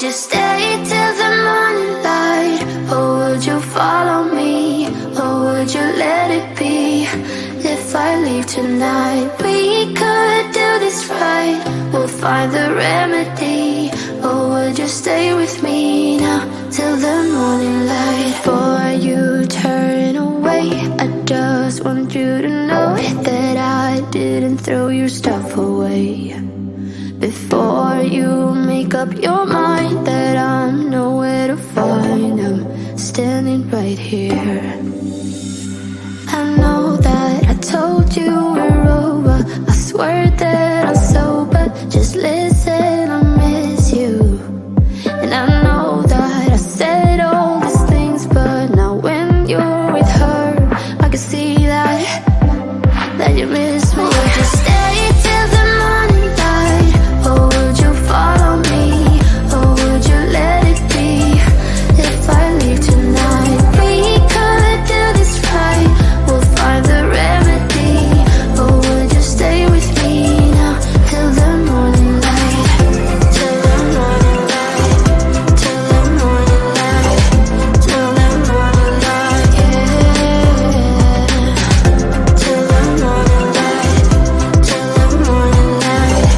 would you stay till the morning light? Or would you follow me? Or would you let it be? If I leave tonight, we could do this right. We'll find the remedy. Or would you stay with me now till the morning light? Before you turn away, I just want you to know that I didn't throw your stuff away. Before you make up your mind that I'm nowhere to find, I'm standing right here. I know that I told you we're over. I swear that I'm sober. Just listen, I miss you. And I know that I said all these things, but now when you're with her, I can see that you miss me. Would you stay till the morning light? Or would you follow me? Or would you let it be? If I leave tonight, we could do this right. We'll find the remedy. Or would you stay with me now till the morning light? Till the morning light. Till the morning light. Till the morning light, yeah. Till the morning light. Till the morning light.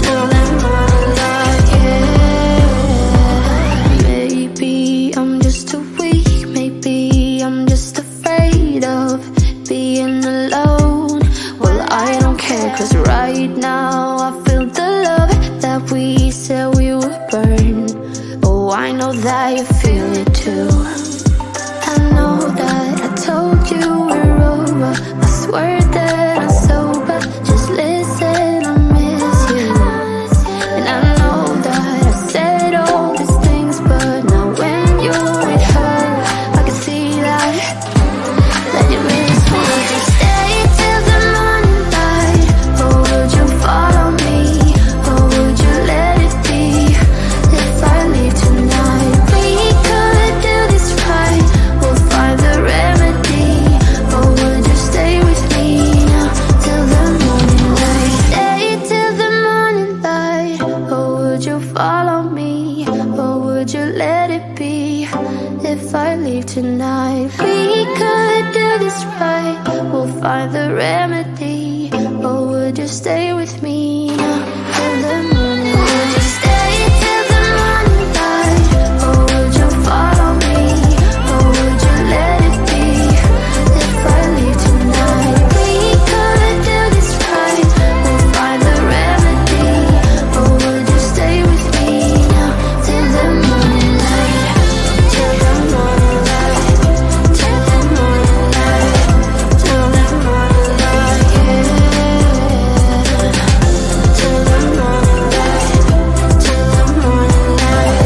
Till the morning light, yeah. Maybe I'm just too weak. Maybe I'm just afraid of being alone. Well, I don't care, 'cause right now I feel the love that we said we would burn. Oh, I know that you feel it too. I know that I told you we're over. I swear that I'm sober. Just listen, I miss you. And I know that I said all these things, but now when you're with her, I can see that you miss me. Would you stay till the morning light? Or would you follow me? Or would you let it be? If I leave tonight, we could do this right. We'll find the remedy. Or would you stay with me now till the morning light? Stay till the morning light. Or would you follow me? Or would you let it be? If I leave tonight, we could do this right. We'll find the remedy. Or would you stay with me now till the morning light? Would you stay till the morning light? Or would you follow me? Or would you let it be? If I leave tonight, we could do this right. We'll find the remedy. Or would you stay with me now till the morning light? Till the morning light. Till the morning light. Till the morning light, yeah. Till the morning light. Till the morning light.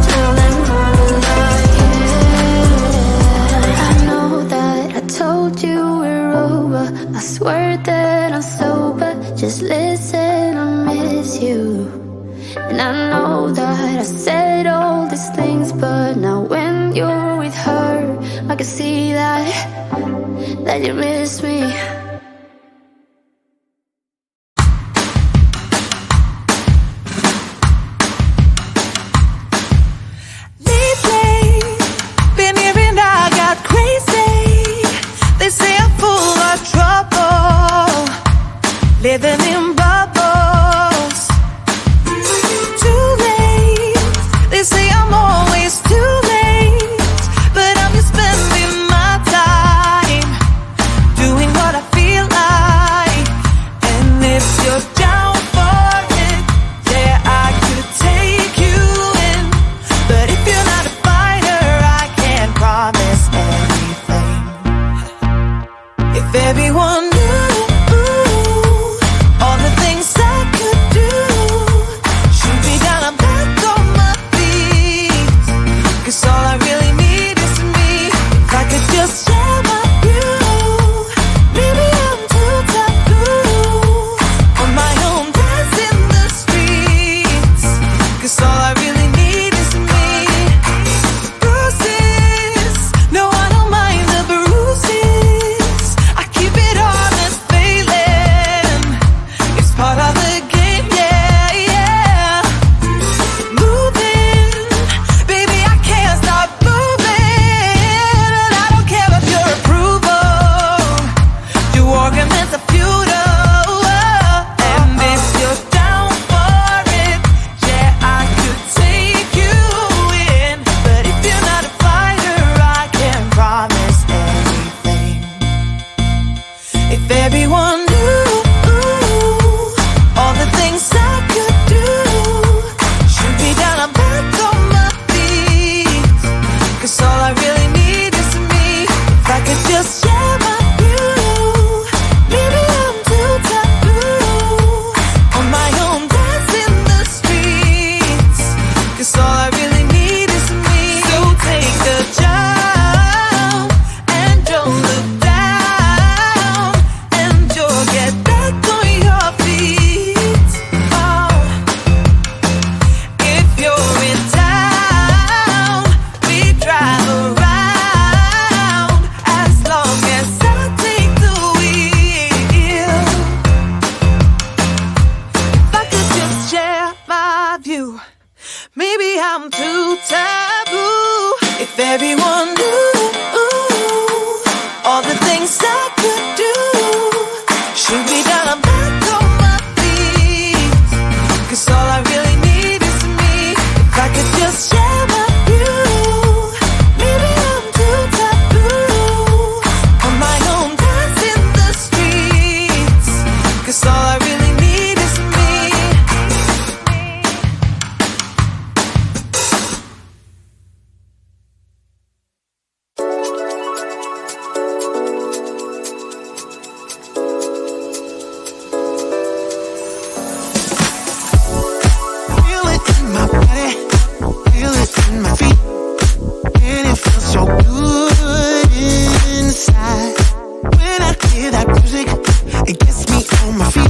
Till the morning light, yeah. I know that I told you we're over. I swear that I'm sober. Just listen, I miss you. And I know that I said all these things, but now when you're with her, I can see that you miss me. Lately, been hearing I got crazy. They say I'm full of trouble, living in bubbles. Too late, they say I'm always too late, but I'm just spending my time doing what I feel like. And if you're down for it, yeah, I could take you in. But if you're not a fighter, I can't promise anything. If everyone knew all the things I could do, shoot me down, I'm back on my feet. 'Cause all I really need is me. If I could just share my view, maybe I'm too taboo. On my own, dance in the streets. 'Cause all I really need is me. Bruises, no, I don't mind the bruises. I keep it honest in my feet, and it feels so good inside. When I hear that music, it gets me on my feet.